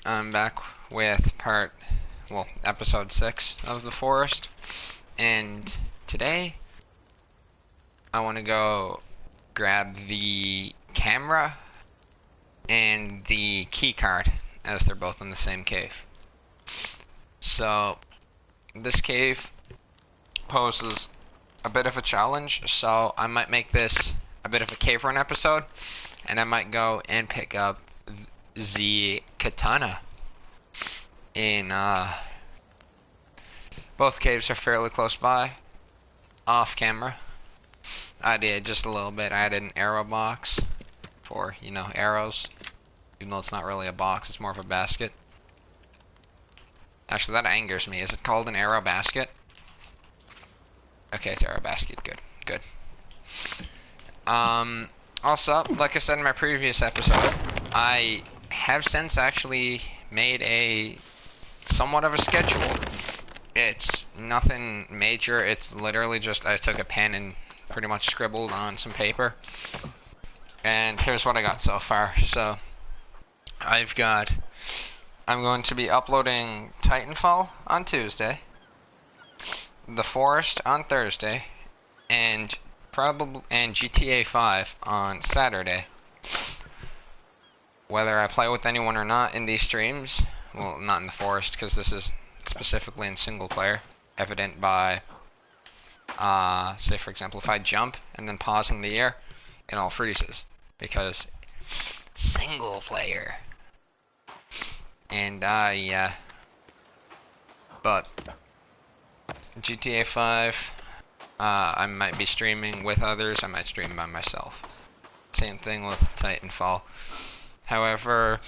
I'm back with episode 6 of The Forest, and today I want to go grab the camera and the key card, as they're both in the same cave. So, this cave poses a bit of a challenge, so I might make this a bit of a cave run episode, and I might go and pick up the katana in both caves are fairly close by. Off camera, I did just a little bit. I added an arrow box for, arrows, even though it's not really a box, it's more of a basket. Actually, that angers me. Is it called an arrow basket? Okay, it's arrow basket. Good. Also, like I said in my previous episode, I have since actually made a somewhat of a schedule. It's nothing major. It's literally just I took a pen and pretty much scribbled on some paper. And here's what I got so far. So, I'm going to be uploading Titanfall on Tuesday, The Forest on Thursday, and GTA 5 on Saturday. Whether I play with anyone or not in these streams, well, not in The Forest, because this is specifically in single player, evident by, say for example, if I jump and then pause in the air, it all freezes, because single player. And, yeah. But, GTA 5, I might be streaming with others, I might stream by myself. Same thing with Titanfall. However,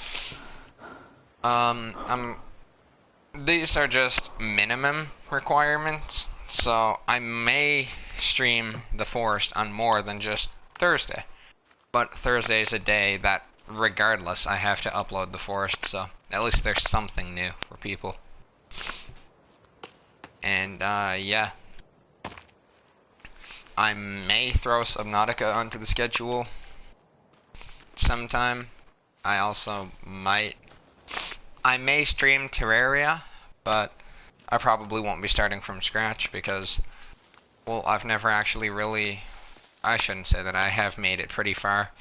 these are just minimum requirements, so I may stream The Forest on more than just Thursday. But Thursday is a day that, regardless, I have to upload The Forest, so at least there's something new for people. And, yeah. I may throw Subnautica onto the schedule sometime. I may stream Terraria, but I probably won't be starting from scratch because, well, I've never actually I shouldn't say that, I have made it pretty far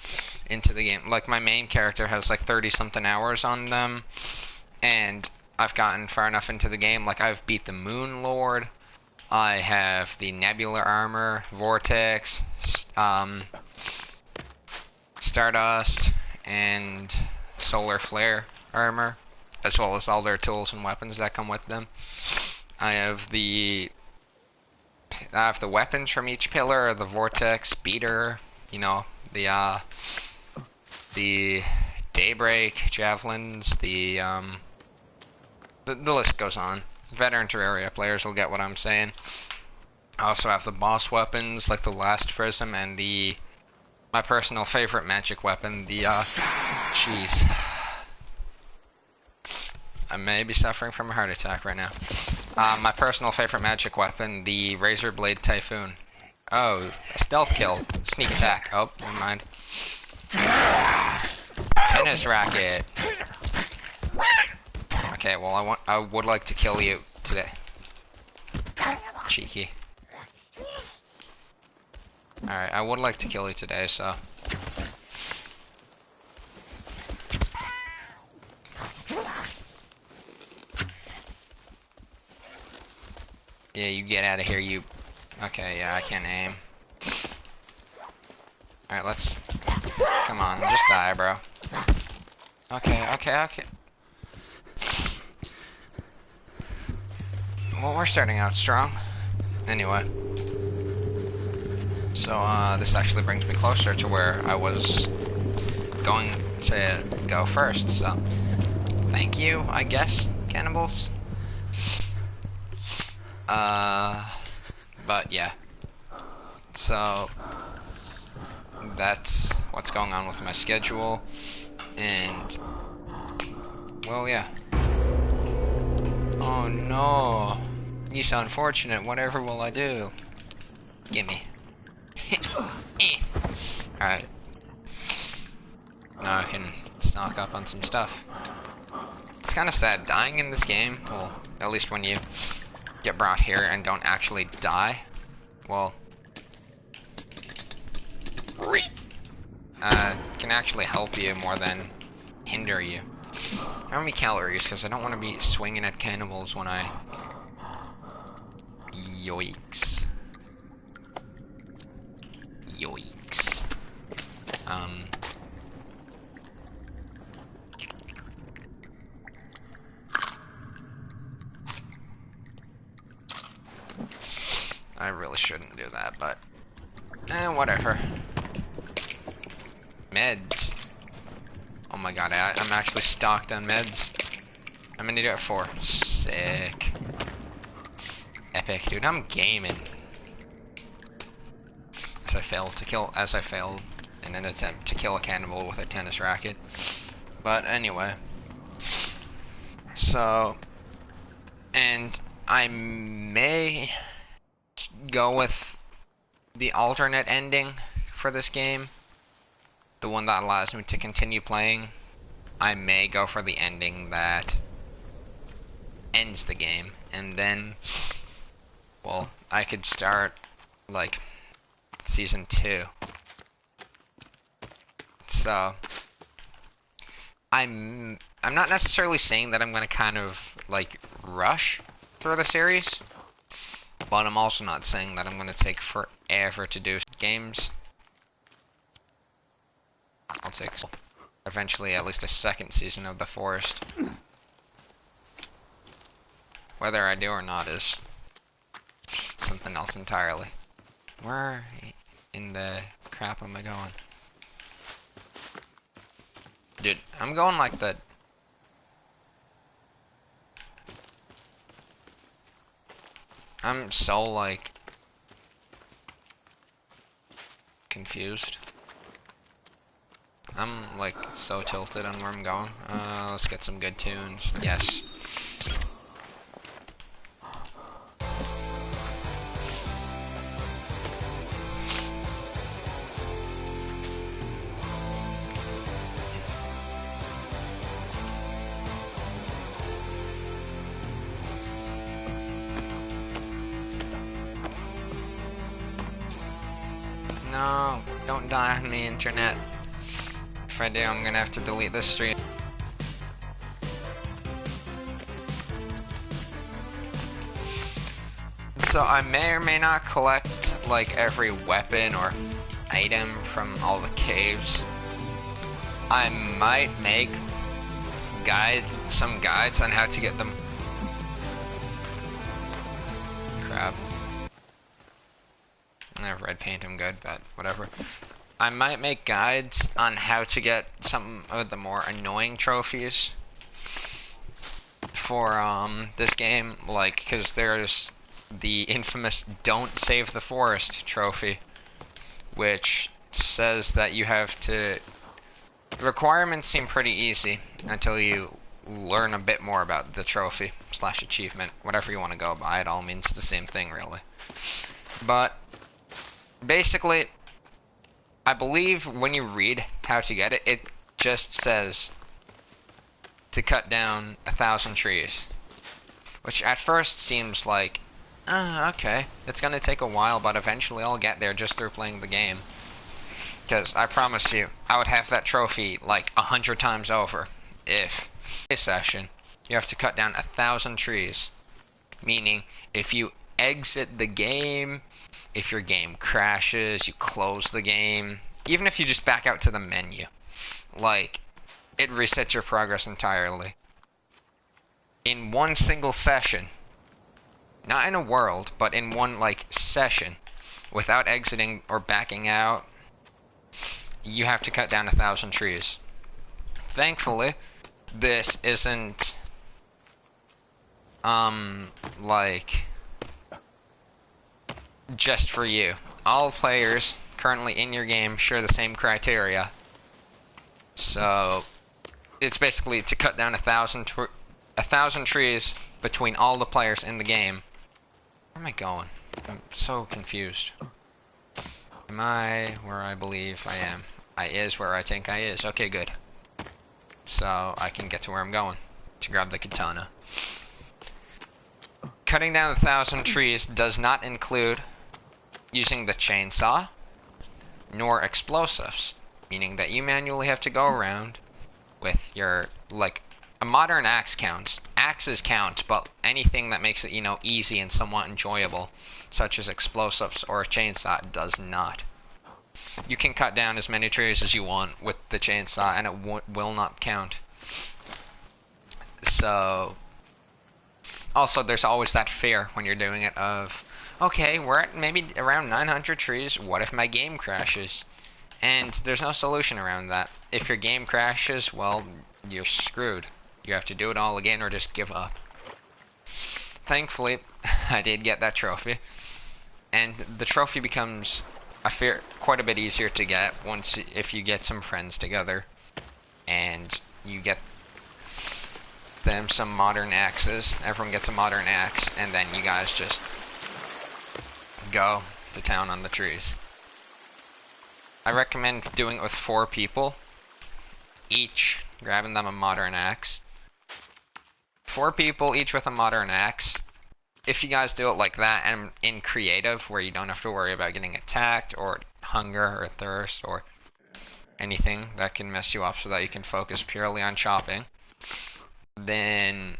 into the game. Like, my main character has like 30-something hours on them, and I've gotten far enough into the game, like I've beat the Moon Lord, I have the Nebula Armor, Vortex, Stardust, and Solar Flare armor, as well as all their tools and weapons that come with them. I have the weapons from each pillar, the Vortex, Beater, the Daybreak, Javelins, the list goes on. Veteran Terraria players will get what I'm saying. I also have the boss weapons, like the Last Prism, and my personal favorite magic weapon, jeez. I may be suffering from a heart attack right now. My personal favorite magic weapon, the Razor Blade Typhoon. Oh, a stealth kill. Sneak attack. Oh, never mind. Tennis racket. Okay, well, I would like to kill you today. Cheeky. Alright, I would like to kill you today, so. Yeah, you get out of here, you. Okay, yeah, I can't aim. Alright, let's. Come on, just die, bro. Okay. Well, we're starting out strong. Anyway. So, this actually brings me closer to where I was going to go first, so. Thank you, I guess, cannibals. But yeah. So, that's what's going on with my schedule, and, well, yeah. Oh no. You sound fortunate, whatever will I do? Gimme. Alright. Now I can stock up on some stuff. It's kind of sad. Dying in this game, well, at least when you get brought here and don't actually die, well, can actually help you more than hinder you. How many calories? Because I don't want to be swinging at cannibals when I... Yoinks. Yoinks. I really shouldn't do that, but... whatever. Meds. Oh my god, I'm actually stocked on meds. I'm gonna do it 4. Sick. Epic, dude, I'm gaming. As I failed in an attempt to kill a cannibal with a tennis racket. But anyway. So, and I may go with the alternate ending for this game. The one that allows me to continue playing. I may go for the ending that ends the game. And then, well, I could start, like, Season 2. So, I'm not necessarily saying that I'm going to kind of, like, rush through the series. But I'm also not saying that I'm going to take forever to do games. I'll take eventually at least a second season of The Forest. Whether I do or not is something else entirely. Where in the crap am I going? Dude, I'm going like the... I'm so, like... confused. I'm, like, so tilted on where I'm going. Let's get some good tunes. Yes. No, don't die on me, internet. If I do, I'm gonna have to delete this stream. So I may or may not collect, like, every weapon or item from all the caves. I might make some guides on how to get them. Crap. Red paint, I'm good, but whatever. I might make guides on how to get some of the more annoying trophies for this game, like, because there's the infamous "Don't Save the Forest" trophy, which says that you have to... The requirements seem pretty easy until you learn a bit more about the trophy / achievement, whatever you want to go by. It all means the same thing, really. But basically, I believe when you read how to get it, it just says to cut down 1,000 trees. Which at first seems like, okay, it's gonna take a while, but eventually I'll get there just through playing the game. Because I promise you, I would have that trophy like 100 times over if a session you have to cut down 1,000 trees. Meaning, if you exit the game, if your game crashes, you close the game, even if you just back out to the menu, like, it resets your progress entirely. In one single session, not in a world, but in one, like, session, without exiting or backing out, you have to cut down 1,000 trees. Thankfully, this isn't, like, just for you. All players currently in your game share the same criteria. So, it's basically to cut down 1,000 trees between all the players in the game. Where am I going? I'm so confused. Am I where I believe I am? I is where I think I is. Okay, good. So, I can get to where I'm going. To to grab the katana. Cutting down 1,000 trees does not include using the chainsaw, nor explosives, meaning that you manually have to go around with your, like, a modern axe counts. Axes count, but anything that makes it, you know, easy and somewhat enjoyable, such as explosives or a chainsaw, does not. You can cut down as many trees as you want with the chainsaw, and it will not count. So, also, there's always that fear when you're doing it of, okay, we're at maybe around 900 trees, what if my game crashes? And there's no solution around that. If your game crashes, well, you're screwed. You have to do it all again or just give up. Thankfully, I did get that trophy. And the trophy becomes quite a bit easier to get if you get some friends together. And you get them some modern axes. Everyone gets a modern axe, and then you guys just go to town on the trees. I recommend doing it with 4 people, each grabbing them a modern axe. 4 people, each with a modern axe. If you guys do it like that and in creative, where you don't have to worry about getting attacked or hunger or thirst or anything that can mess you up so that you can focus purely on chopping, then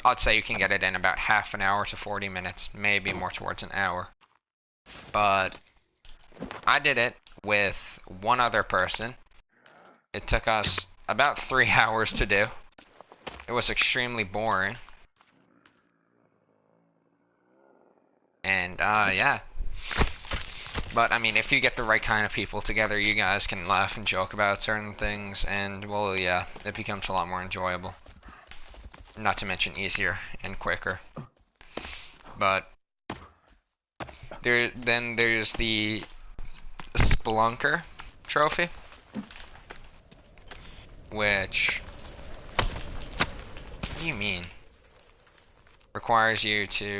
I'd say you can get it in about half an hour to 40 minutes, maybe more towards an hour. But I did it with one other person. It took us about 3 hours to do. It was extremely boring. And, yeah. But, I mean, if you get the right kind of people together, you guys can laugh and joke about certain things, and, well, yeah, it becomes a lot more enjoyable. Not to mention easier and quicker. But then there's the Spelunker trophy, which, what do you mean? Requires you to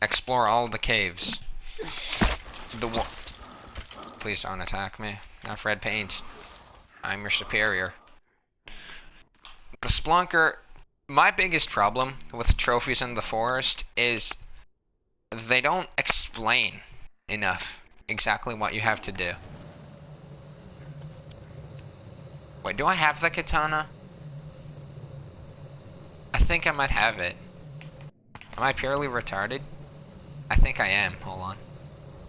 explore all the caves. Please don't attack me. Not red paint. I'm your superior. The Spelunker, my biggest problem with trophies in the forest is they don't explain enough exactly what you have to do. Wait, do I have the katana? I think I might have it. Am I purely retarded? I think I am. Hold on.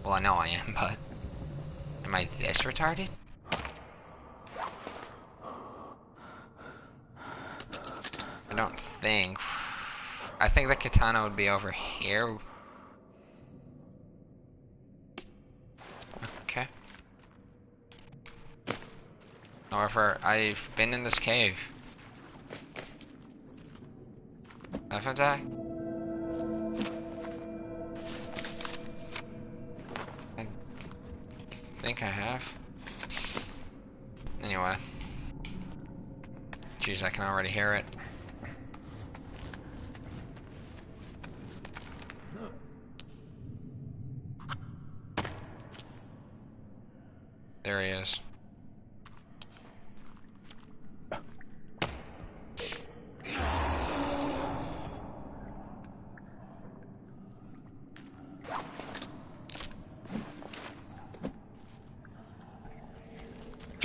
Well, I know I am, but am I this retarded? I don't think. I think the katana would be over here. Okay. However, I've been in this cave. Haven't I? I think I have. Anyway. Jeez, I can already hear it. There he is.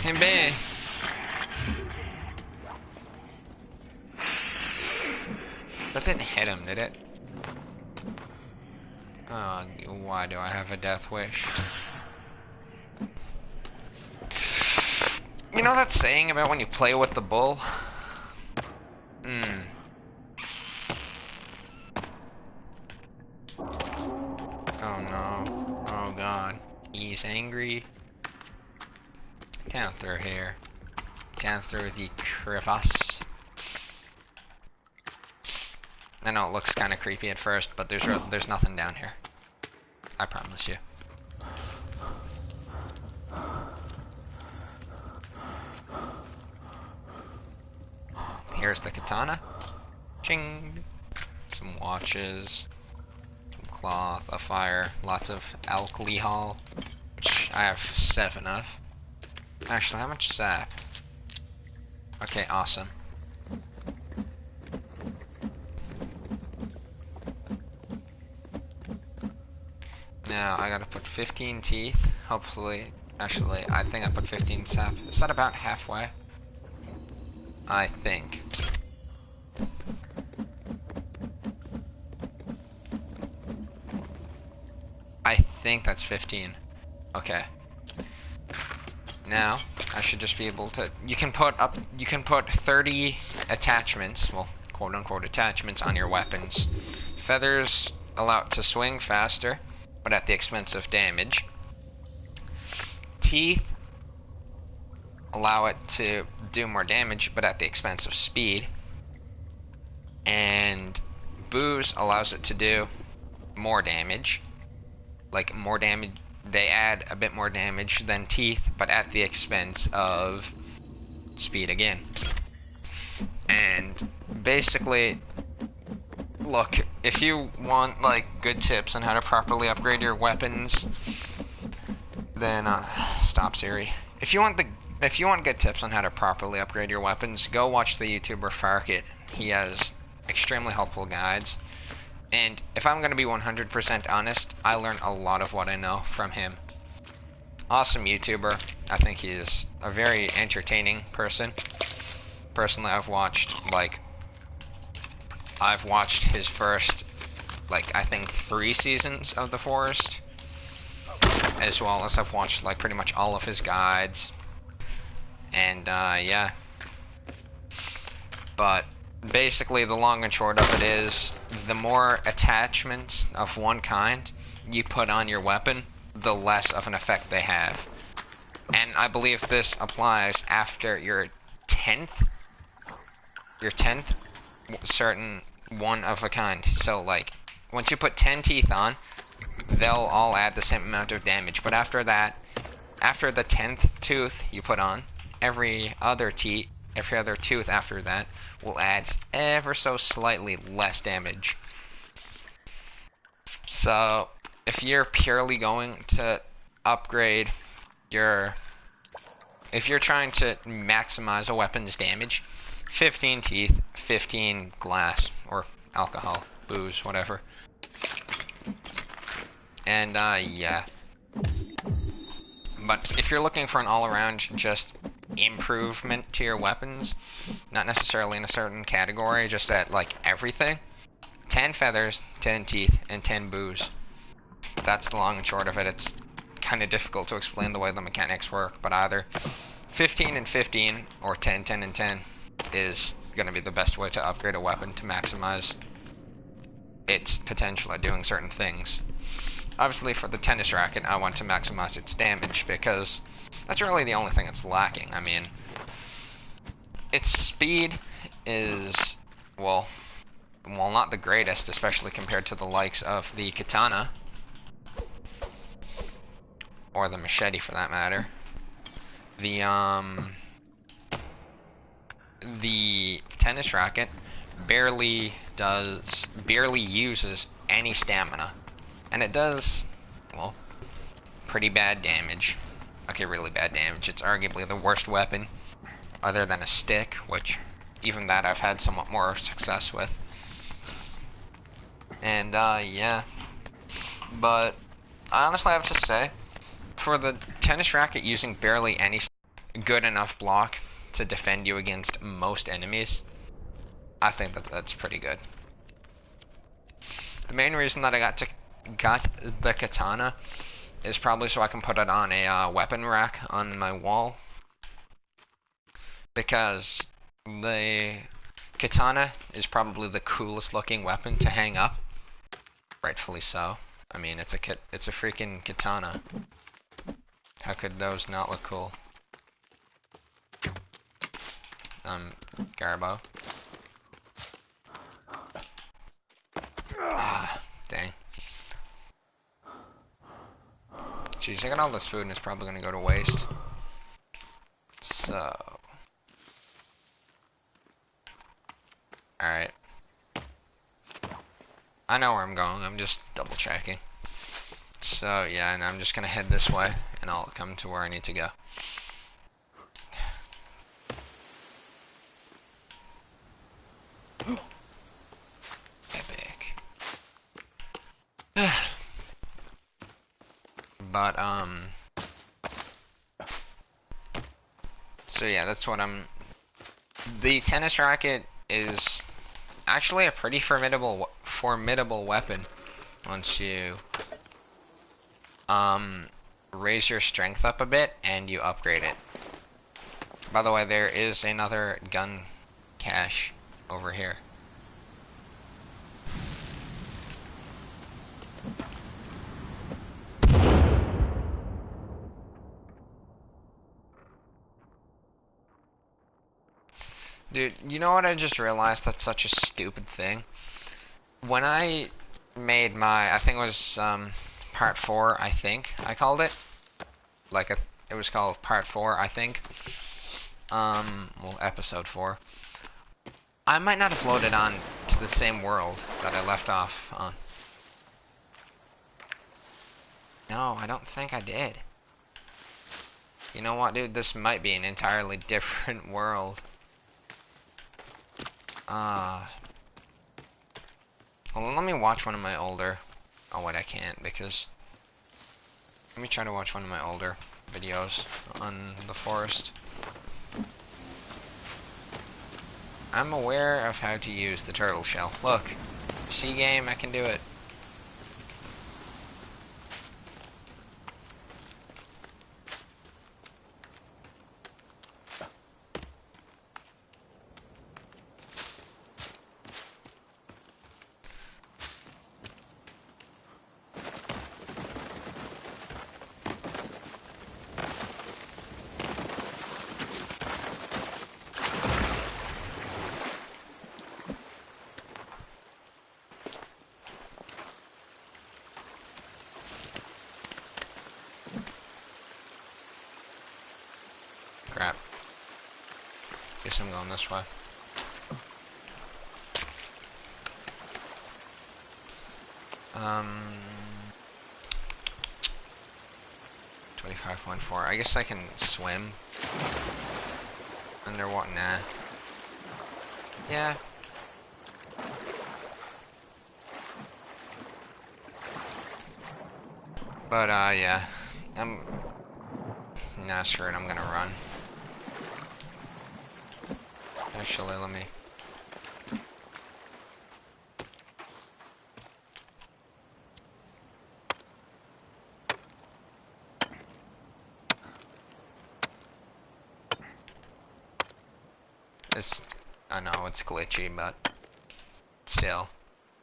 Hey, that didn't hit him, did it? Oh, why do I have a death wish? You know that saying about when you play with the bull? Oh no. Oh god. He's angry. Down through here. Down through the crevasse. I know it looks kind of creepy at first, but there's nothing down here. I promise you. Here's the katana. Ching! Some watches. Some cloth. A fire. Lots of alcohol. Which I have 7 of. Actually, how much sap? Okay, awesome. Now I gotta put 15 teeth. Hopefully, actually, I think I put 15 sap. Is that about halfway? I think. I think that's 15. Okay. Now, I should just be able to, you can put 30 attachments, well, quote unquote attachments on your weapons. Feathers allow it to swing faster, but at the expense of damage. Teeth allow it to do more damage, but at the expense of speed. And booze allows it to do more damage. Like, more damage, they add a bit more damage than teeth, but at the expense of speed again. And basically, look, if you want like good tips on how to properly upgrade your weapons, then stop Siri. If you want good tips on how to properly upgrade your weapons, go watch the YouTuber Farkit. He has extremely helpful guides. And if I'm going to be 100% honest, I learned a lot of what I know from him. Awesome YouTuber. I think he is a very entertaining person. Personally, I've watched his first, like, I think 3 seasons of The Forest. As well as I've watched, like, pretty much all of his guides. And, yeah. But basically, the long and short of it is, the more attachments of one kind you put on your weapon, the less of an effect they have. And I believe this applies after your 10th certain one of a kind. So, like, once you put 10 teeth on, they'll all add the same amount of damage. But after that, after the 10th tooth you put on, every other tooth after that will add ever so slightly less damage. So, if you're purely going to upgrade if you're trying to maximize a weapon's damage, 15 teeth, 15 glass, or alcohol, booze, whatever. And, yeah. But if you're looking for an all-around just improvement to your weapons, not necessarily in a certain category, just at, like, everything, 10 feathers, 10 teeth, and 10 booze. That's the long and short of it. It's kind of difficult to explain the way the mechanics work, but either 15 and 15, or 10, 10, and 10 is going to be the best way to upgrade a weapon to maximize its potential at doing certain things. Obviously, for the tennis racket, I want to maximize its damage, because that's really the only thing it's lacking. I mean, its speed is, well, not the greatest, especially compared to the likes of the katana, or the machete for that matter. The tennis racket barely uses any stamina. And it does, well, pretty bad damage. Okay, really bad damage. It's arguably the worst weapon, other than a stick, which, even that I've had somewhat more success with. And, yeah. But, I honestly have to say, for the tennis racket using barely any good enough block to defend you against most enemies, I think that's pretty good. The main reason that I got the katana is probably so I can put it on a weapon rack on my wall, because the katana is probably the coolest looking weapon to hang up, rightfully so. I mean, it's a freaking katana. How could those not look cool? Garbo. Ah, dang. Jeez, I got all this food and it's probably gonna go to waste. So. Alright. I know where I'm going, I'm just double checking. So, yeah, and I'm just gonna head this way, and I'll come to where I need to go. But so yeah, that's what I'm. The tennis racket is actually a pretty formidable weapon once you raise your strength up a bit and you upgrade it. By the way, there is another gun cache over here. Dude, you know what I just realized? That's such a stupid thing. When I made my, I think it was part 4, I think I called it. Like it was called part 4, I think. Well, episode 4. I might not have loaded on to the same world that I left off on. No, I don't think I did. You know what, dude? This might be an entirely different world. Well, let me watch one of my older... Oh, wait, I can't, because... Let me try to watch one of my older videos on the forest. I'm aware of how to use the turtle shell. Look, C game, I can do it. Crap. Guess I'm going this way. Um, 25.4. I guess I can swim. Underwater, nah. Yeah. But, yeah. Nah, screw it, I'm gonna run. Actually, let me... I know it's glitchy, but still.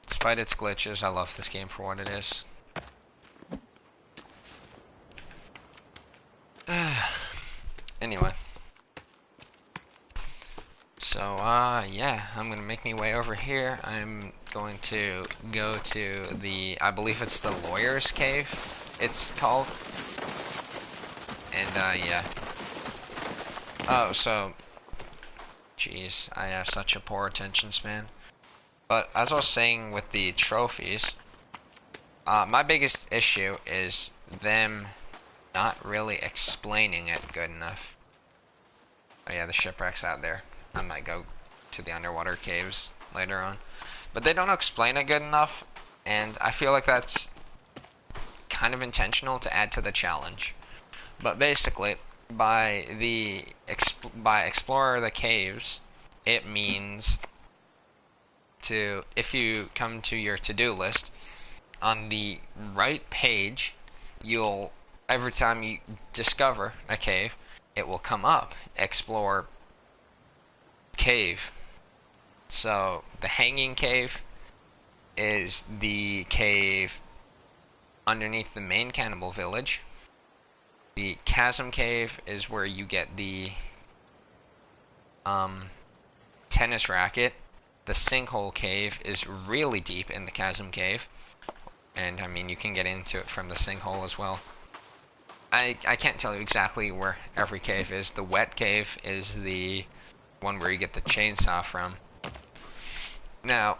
Despite its glitches, I love this game for what it is. Anyway. So, yeah, I'm gonna make my way over here. I'm going to go to the, I believe it's the Lawyer's Cave, it's called. And, yeah. Oh, so, jeez, I have such a poor attention span. But, as I was saying with the trophies, my biggest issue is them not really explaining it good enough. Oh yeah, the shipwreck's out there. I might go to the underwater caves later on. But they don't explain it good enough, and I feel like that's kind of intentional to add to the challenge. But basically, by explore the caves, it means if you come to your to-do list, on the right page, every time you discover a cave, it will come up, explore cave. So the Hanging Cave is the cave underneath the main cannibal village. The Chasm Cave is where you get the tennis racket. The Sinkhole Cave is really deep in the Chasm Cave, and I mean you can get into it from the sinkhole as well. I can't tell you exactly where every cave is. The Wet Cave is the one where you get the chainsaw from. Now,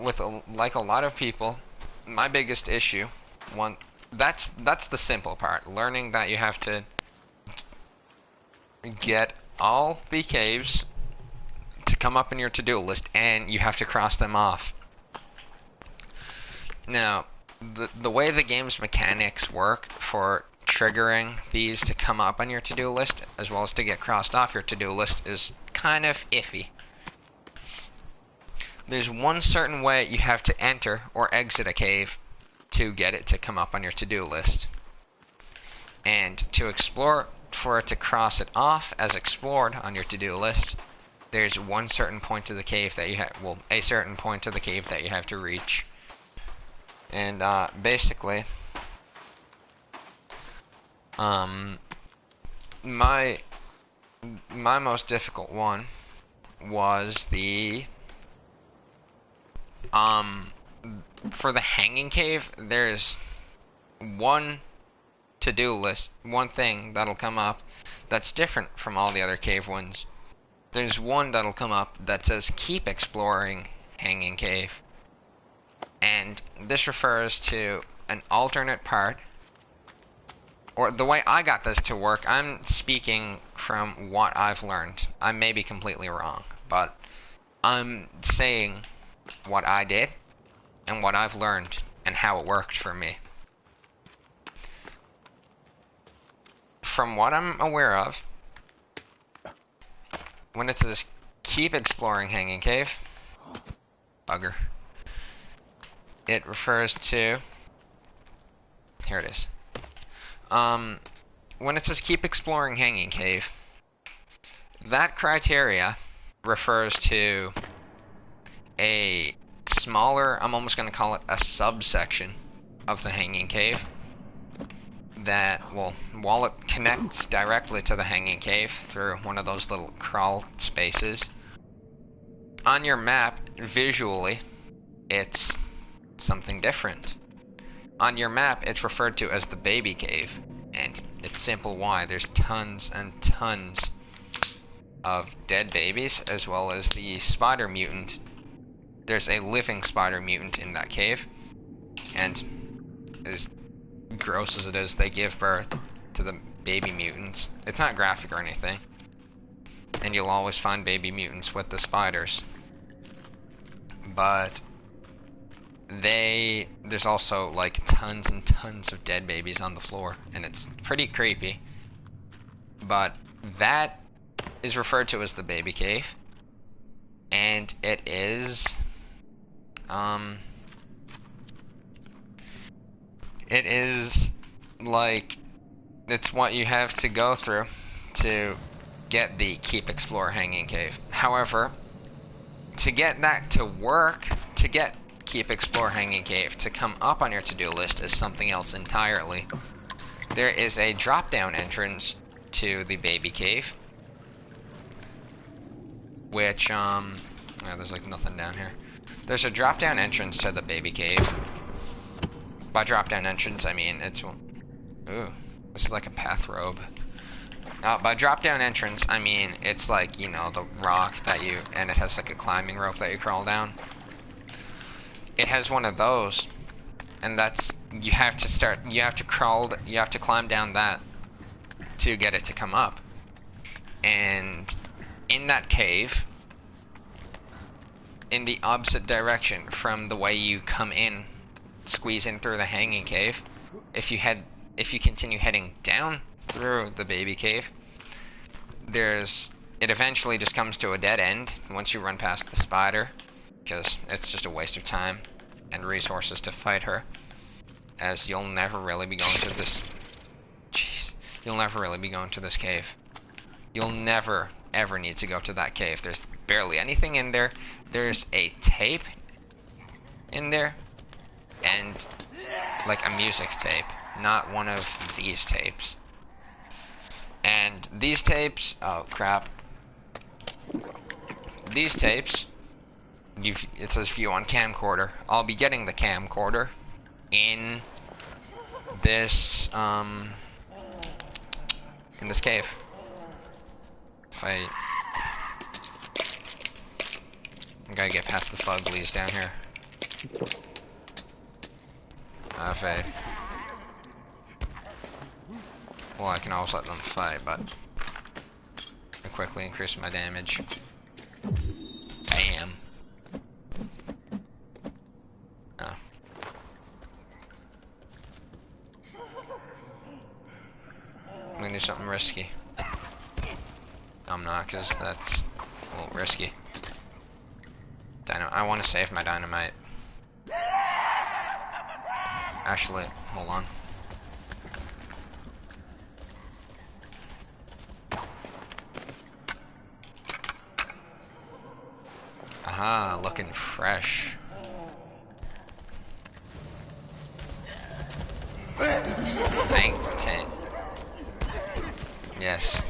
like a lot of people, my biggest issue, that's the simple part. Learning that you have to get all the caves to come up in your to-do list, and you have to cross them off. Now, the way the game's mechanics work for triggering these to come up on your to-do list as well as to get crossed off your to-do list is kind of iffy. There's one certain way you have to enter or exit a cave to get it to come up on your to-do list. And to explore, for it to cross it off as explored on your to-do list, there's one certain point of the cave that you have, well, a certain point of the cave that you have to reach. And basically, my most difficult one was the for the hanging cave. There's one to-do list, one thing that'll come up that's different from all the other cave ones. There's one that'll come up that says keep exploring hanging cave, and this refers to an alternate part, or the way I got this to work. I'm speaking from what I've learned. I may be completely wrong, but I'm saying what I did and what I've learned and how it worked for me. From what I'm aware of, when it says keep exploring hanging cave, bugger, it refers to, here it is. When it says keep exploring hanging cave, that criteria refers to a smaller, I'm almost going to call it a subsection of the hanging cave that, well, while it connects directly to the hanging cave through one of those little crawl spaces, on your map, visually, it's something different. On your map, it's referred to as the baby cave, and it's simple why. There's tons and tons of dead babies, as well as the spider mutant. There's a living spider mutant in that cave, and as gross as it is, they give birth to the baby mutants. It's not graphic or anything, and you'll always find baby mutants with the spiders. But there's also like tons and tons of dead babies on the floor, and it's pretty creepy. But that is referred to as the baby cave, and it is like, it's what you have to go through to get the keep explore hanging cave. However, to get that to work, to get keep explore hanging cave to come up on your to-do list is something else entirely. There is a drop-down entrance to the baby cave, which there's like nothing down here. There's a drop-down entrance to the baby cave. By drop-down entrance, I mean it's, ooh, this is like a bathrobe. By drop-down entrance, I mean it's like, you know, the rock that you, and it has like a climbing rope that you crawl down. It has one of those, and that's, you have to climb down that to get it to come up. And in that cave, in the opposite direction from the way you come in, squeeze in through the hanging cave, if you continue heading down through the baby cave, it eventually just comes to a dead end once you run past the spider, because it's just a waste of time and resources to fight her, as you'll never really be going to this, you'll never really be going to this cave. You'll never ever need to go to that cave. There's barely anything in there. There's a tape in there, and like a music tape, not one of these tapes. And these tapes, oh crap, these tapes, it says view on camcorder. I'll be getting the camcorder in this cave. If I gotta get past the fuglies down here. Well, I can always let them fight, but I quickly increase my damage. Bam. Oh. I'm risky. I'm not, because that's, well, risky. I want to save my dynamite. Actually, hold on. Aha, looking fresh. Tank. Yes.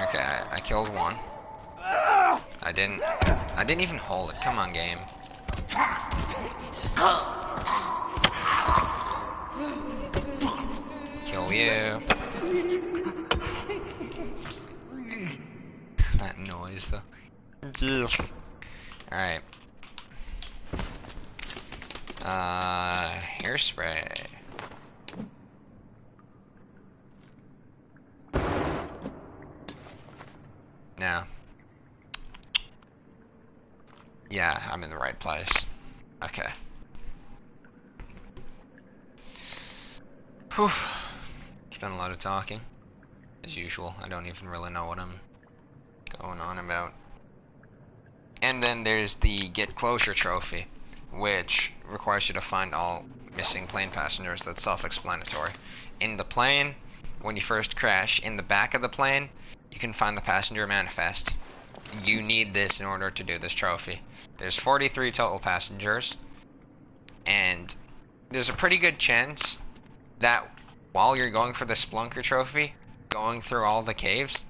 Okay, I killed one. I didn't even hold it. Come on, game. Kill you. That noise, though. Alright. Hairspray. Now. Yeah, I'm in the right place. Okay. Whew. It's been a lot of talking. As usual, I don't even really know what I'm going on about. And then there's the Get Closure trophy, which requires you to find all missing plane passengers. That's self-explanatory. In the plane, when you first crash, in the back of the plane, you can find the passenger manifest. You need this in order to do this trophy. There's 43 total passengers, and there's a pretty good chance that while you're going for the Splunker trophy, going through all the caves,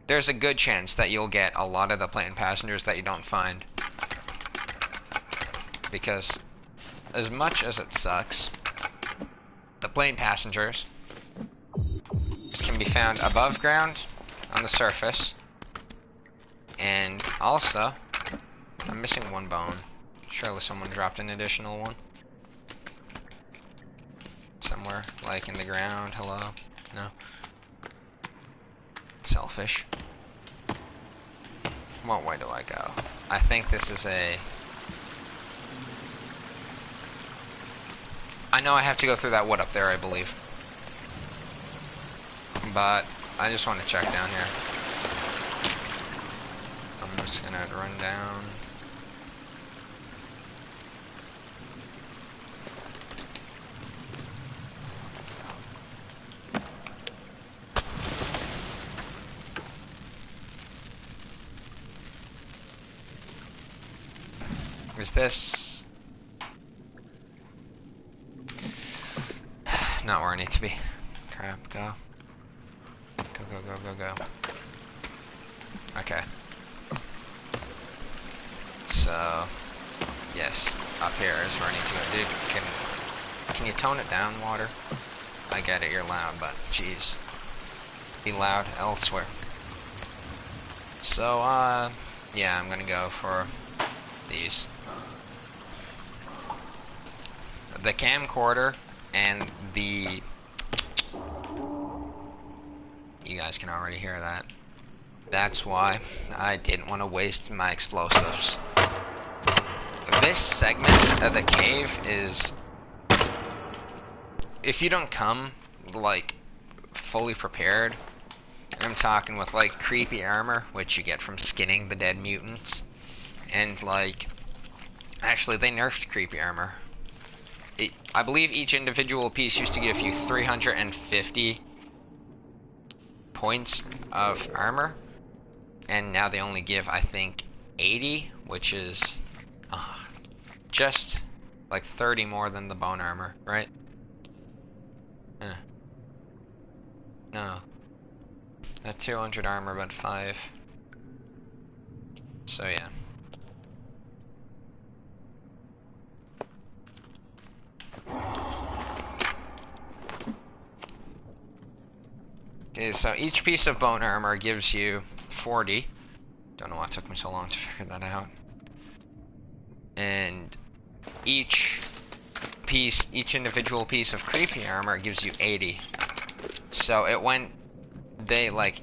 there's a good chance that you'll get a lot of the plane passengers that you don't find. Because as much as it sucks, the plane passengers can be found above ground, on the surface, and also, I'm missing one bone. Surely someone dropped an additional one. Somewhere, like in the ground, hello? No? Selfish. What way do I go? I think this is a... I know I have to go through that wood up there, I believe. But I just want to check down here. I'm just gonna run down. Is this... not where I need to be. Crap, go. Go. Okay. So, yes, up here is where I need to go. Dude, can you tone it down, water? I get it, you're loud, but jeez. Be loud elsewhere. So, yeah, I'm gonna go for these. The camcorder and the... You guys can already hear that. That's why I didn't want to waste my explosives. This segment of the cave is... If you don't come, like, fully prepared, I'm talking with, like, creepy armor, which you get from skinning the dead mutants, and, like... Actually, they nerfed creepy armor. I believe each individual piece used to give you 350 points of armor, and now they only give, I think, 80, which is just like 30 more than the bone armor, right? No. Not 200 armor, but 5. So yeah. Okay, so each piece of bone armor gives you 40. Don't know why it took me so long to figure that out. And each each individual piece of creepy armor gives you 80. So they like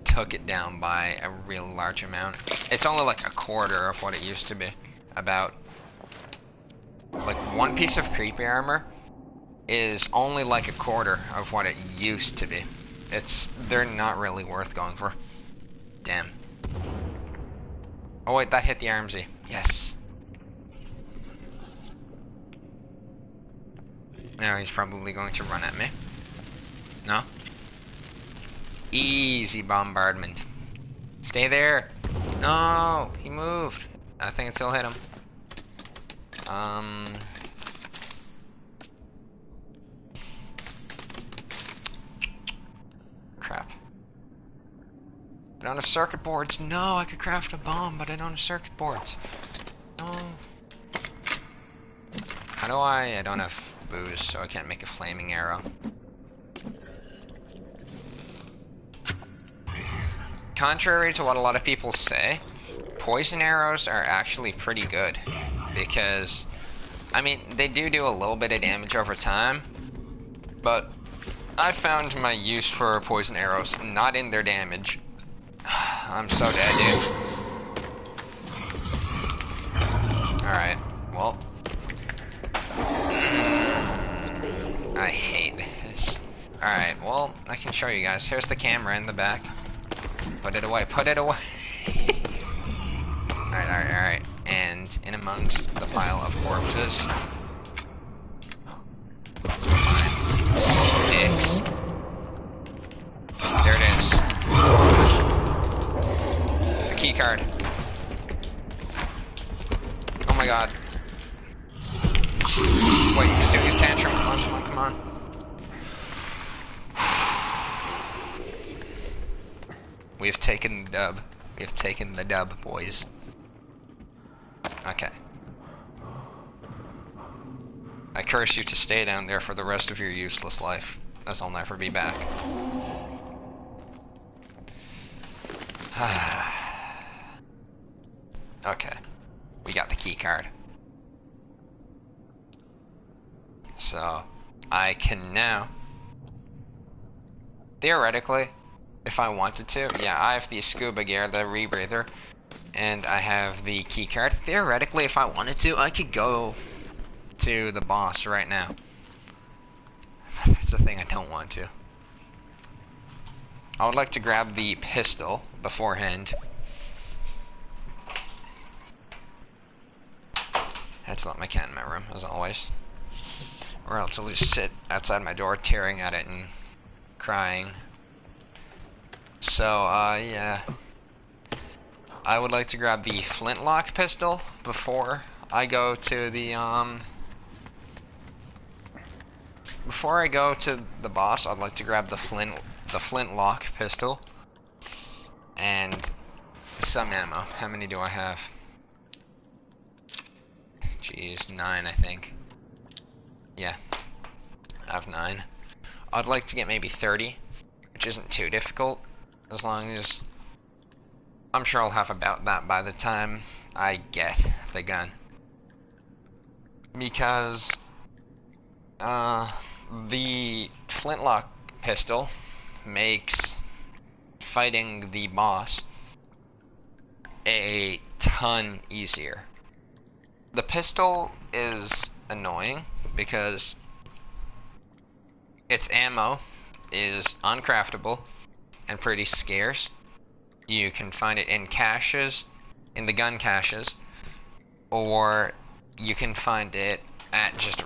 took it down by a real large amount. It's only like a quarter of what it used to be. About like one piece of creepy armor is only like a quarter of what it used to be. They're not really worth going for. Damn. Oh wait, that hit the armsy. Yes. Now he's probably going to run at me. No? Easy bombardment. Stay there. No, he moved. I think it still hit him. Crap. I don't have circuit boards. No, I could craft a bomb, but I don't have circuit boards. No. How do I don't have booze, so I can't make a flaming arrow. Contrary to what a lot of people say, poison arrows are actually pretty good. Because, I mean, they do a little bit of damage over time, but I found my use for poison arrows not in their damage. I'm so dead, dude. Alright, well. I hate this. Alright, well, I can show you guys. Here's the camera in the back. Put it away, put it away! Alright. And in amongst the pile of corpses. Sticks. There it is. The key card. Oh my god. Wait, he's doing his tantrum. Come on. We have taken the dub. We have taken the dub, boys. Okay. I curse you to stay down there for the rest of your useless life, as I'll never be back. Okay. We got the key card. So, I can now, theoretically, if I wanted to, yeah, I have the scuba gear, the rebreather, and I have the key card. Theoretically, if I wanted to, I could go to the boss right now. That's the thing I don't want to. I would like to grab the pistol beforehand. Had to let my cat in my room, as always. Or else I'll just sit outside my door, tearing at it and crying. So, yeah. I would like to grab the flintlock pistol before I go to the, before I go to the boss, I'd like to grab the flintlock pistol. And some ammo. How many do I have? Jeez, 9, I think. Yeah, I have 9. I'd like to get maybe 30, which isn't too difficult, as long as I'm sure I'll have about that by the time I get the gun. Because the flintlock pistol makes fighting the boss a ton easier. The pistol is annoying because its ammo is uncraftable and pretty scarce. You can find it in caches, in the gun caches, or you can find it at just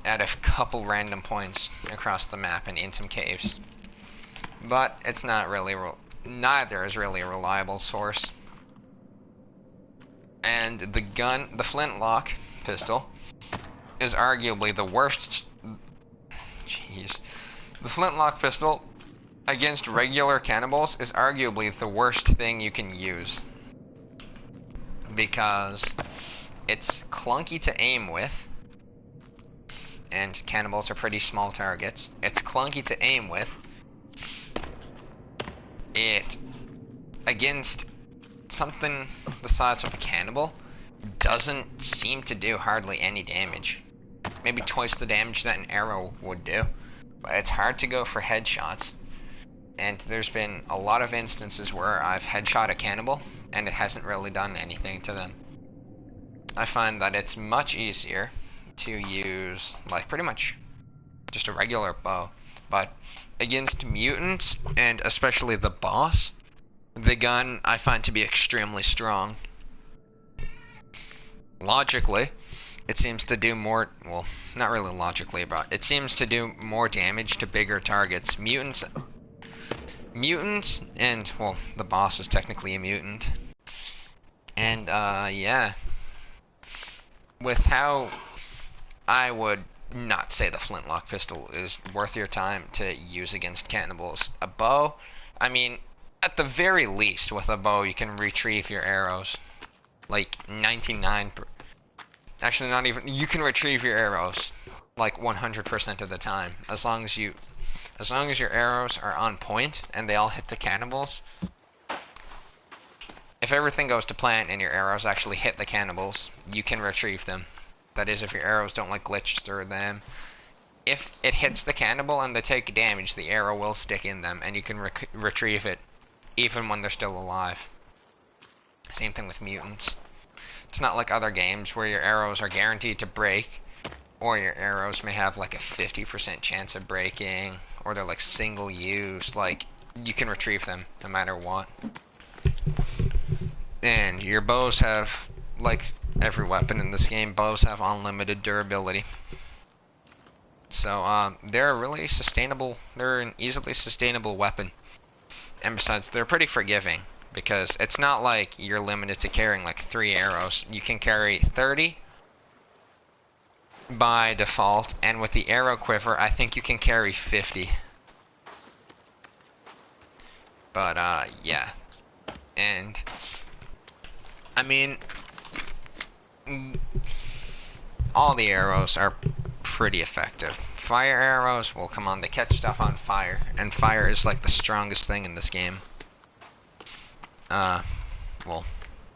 at a couple random points across the map and in some caves. But it's not really, neither is really a reliable source. And the flintlock pistol is arguably the worst. Jeez. The flintlock pistol against regular cannibals is arguably the worst thing you can use. Because it's clunky to aim with. And cannibals are pretty small targets. It's clunky to aim with. It, against something the size of a cannibal, doesn't seem to do hardly any damage. maybe twice the damage that an arrow would do. But it's hard to go for headshots. And there's been a lot of instances where I've headshot a cannibal, and it hasn't really done anything to them. I find that it's much easier to use, like, pretty much just a regular bow. But against mutants, and especially the boss, the gun I find to be extremely strong. Logically, it seems to do more, well, not really logically, but it seems to do more damage to bigger targets. Mutants, and, well, the boss is technically a mutant. And, yeah. With how I would not say the flintlock pistol is worth your time to use against cannibals. A bow, I mean, at the very least, with a bow, you can retrieve your arrows. Like, 99... Actually, not even... You can retrieve your arrows, like, 100% of the time. As long as your arrows are on point, and they all hit the cannibals. If everything goes to plan, and your arrows actually hit the cannibals, you can retrieve them. That is, if your arrows don't, like, glitch through them. If it hits the cannibal and they take damage, the arrow will stick in them, and you can retrieve it, even when they're still alive. Same thing with mutants. It's not like other games where your arrows are guaranteed to break, or your arrows may have like a 50% chance of breaking, or they're like single use. Like, you can retrieve them no matter what. And your bows have, like every weapon in this game, bows have unlimited durability. So they're a really sustainable, they're an easily sustainable weapon. And besides, they're pretty forgiving, because it's not like you're limited to carrying like 3 arrows. You can carry 30 by default, and with the arrow quiver, I think you can carry 50. But yeah. And I mean, all the arrows are pretty effective. Fire arrows, well, come on, they catch stuff on fire, and fire is like the strongest thing in this game. Well,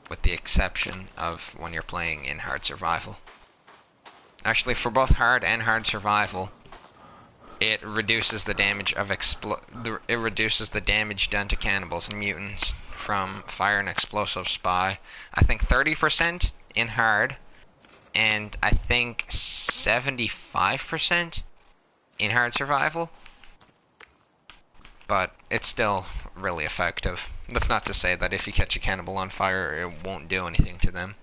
with the exception of when you're playing in hard survival. Actually, for both hard and hard survival, it reduces the damage of it reduces the damage done to cannibals and mutants from fire and explosives by, I think, 30% in hard, and I think 75% in hard survival. But it's still really effective. That's not to say that if you catch a cannibal on fire, it won't do anything to them.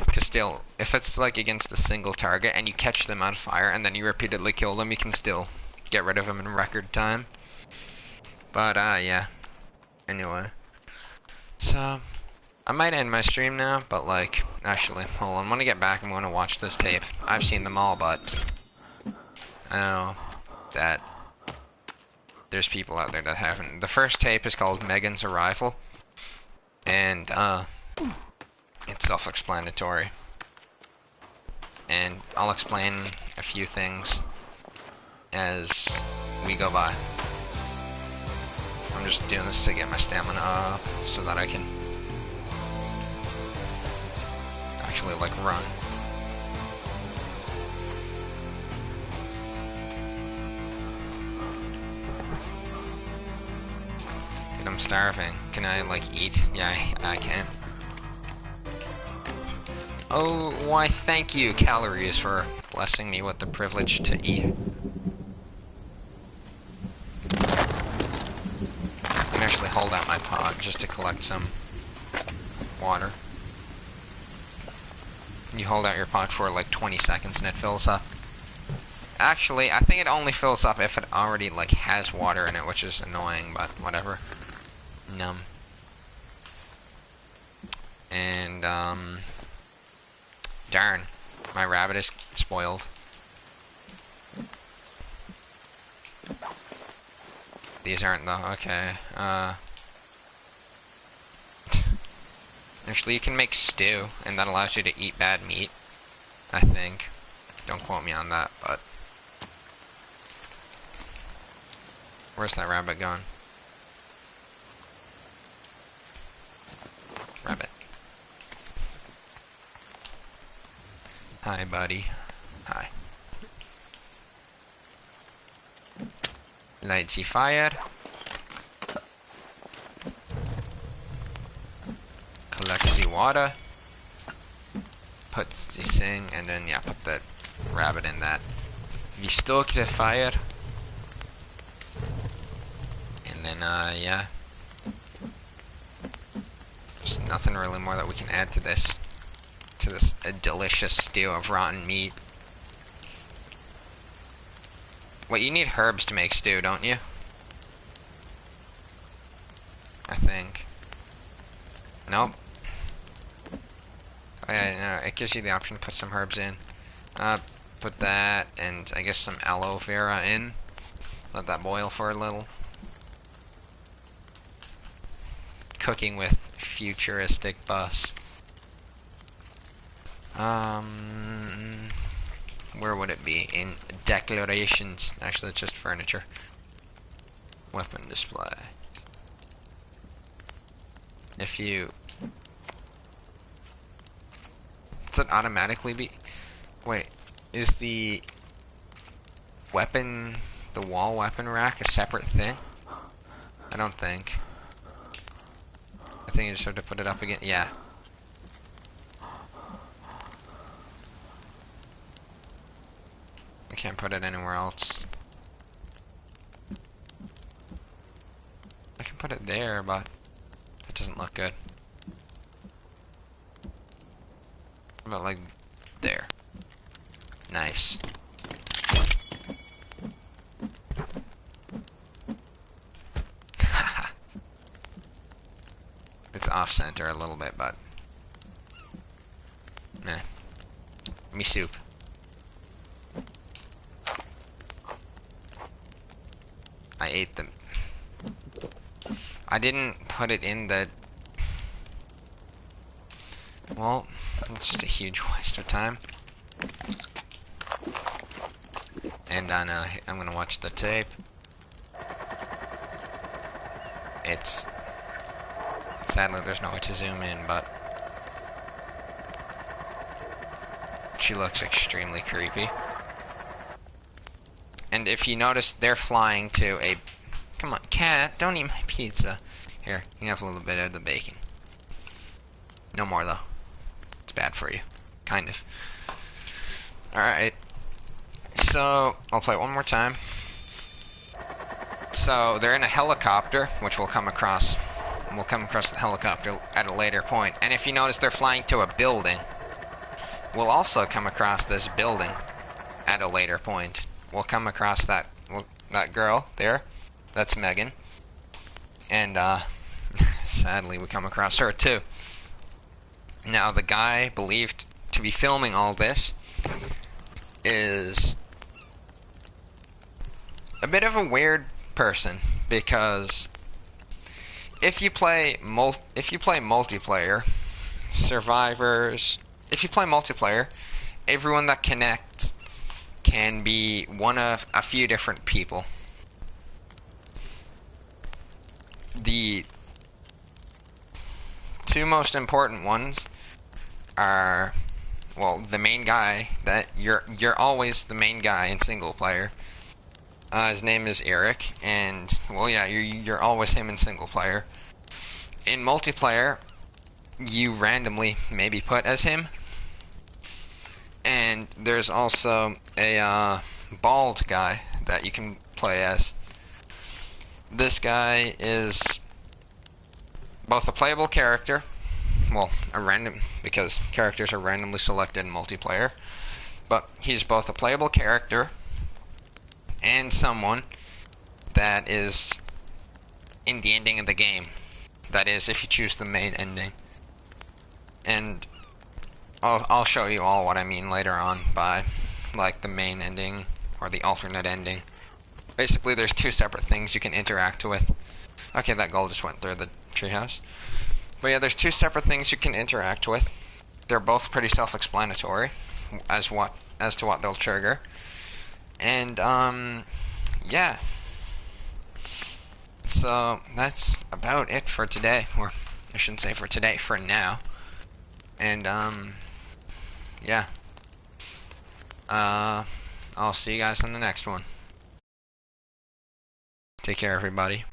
Because still, if it's like against a single target and you catch them on fire and then you repeatedly kill them, you can still get rid of them in record time. But yeah. Anyway. So, I might end my stream now, but like, actually, hold on. When I get back, I'm going to watch this tape. I've seen them all, but I know that there's people out there that haven't. The first tape is called Megan's Arrival, and it's self-explanatory. And I'll explain a few things as we go by. I'm just doing this to get my stamina up so that I can actually, like, run. Dude, I'm starving. Can I, like, eat? Yeah, I can. Oh, why thank you, Calories, for blessing me with the privilege to eat. I can actually hold out my pot just to collect some water. You hold out your pot for like 20 seconds and it fills up. Actually, I think it only fills up if it already like has water in it, which is annoying, but whatever. Numb. And darn, my rabbit is spoiled. These aren't the, okay, actually you can make stew, and that allows you to eat bad meat, I think. Don't quote me on that, but where's that rabbit gone? Rabbit. Hi, buddy. Hi. light the fire. Collect the water. Put the thing, and then, yeah, put the rabbit in that. We stoke the fire. And then, yeah. There's nothing really more that we can add to this. Delicious stew of rotten meat. Wait, you need herbs to make stew, don't you? I think. Nope. Oh, yeah, no, it gives you the option to put some herbs in. Put that, and I guess some aloe vera in. Let that boil for a little. Cooking with futuristic bus. Where would it be? In declarations. Actually, it's just furniture. Weapon display. If you... Does it automatically be... Wait, is the weapon... the wall weapon rack a separate thing? I don't think. I think you just have to put it up again. Yeah. I can't put it anywhere else. I can put it there, but it doesn't look good. How about like there? Nice. It's off center a little bit, but meh. Me soup. I ate them. I didn't put it in the... Well, it's just a huge waste of time. And I'm gonna watch the tape. It's... Sadly, there's no way to zoom in, but... She looks extremely creepy. And if you notice, they're flying to a... Come on, cat, don't eat my pizza. Here, you can have a little bit of the bacon. No more, though. It's bad for you. Kind of. Alright. So, I'll play it one more time. So, they're in a helicopter, which we'll come across. We'll come across the helicopter at a later point. And if you notice, they're flying to a building. We'll also come across this building at a later point. We'll come across that girl there. That's Megan. And, sadly, we come across her, too. Now, the guy believed to be filming all this is a bit of a weird person, because if you play multiplayer, survivors, if you play multiplayer, everyone that connects can be one of a few different people. The two most important ones are, well, the main guy, that you're always the main guy in single player. His name is Eric, and, well, yeah, you're always him in single player. In multiplayer, you randomly maybe put as him. And there's also a bald guy that you can play as. This guy is both a playable character, well, a random, because characters are randomly selected in multiplayer, but he's both a playable character and someone that is in the ending of the game. That is, if you choose the main ending. And I'll show you all what I mean later on by, like, the main ending or the alternate ending. Basically, there's two separate things you can interact with. Okay, that goal just went through the treehouse. But yeah, there's two separate things you can interact with. They're both pretty self-explanatory as to what they'll trigger. And, yeah. So, that's about it for today. Or, I shouldn't say for today, for now. And, yeah. I'll see you guys on the next one. Take care, everybody.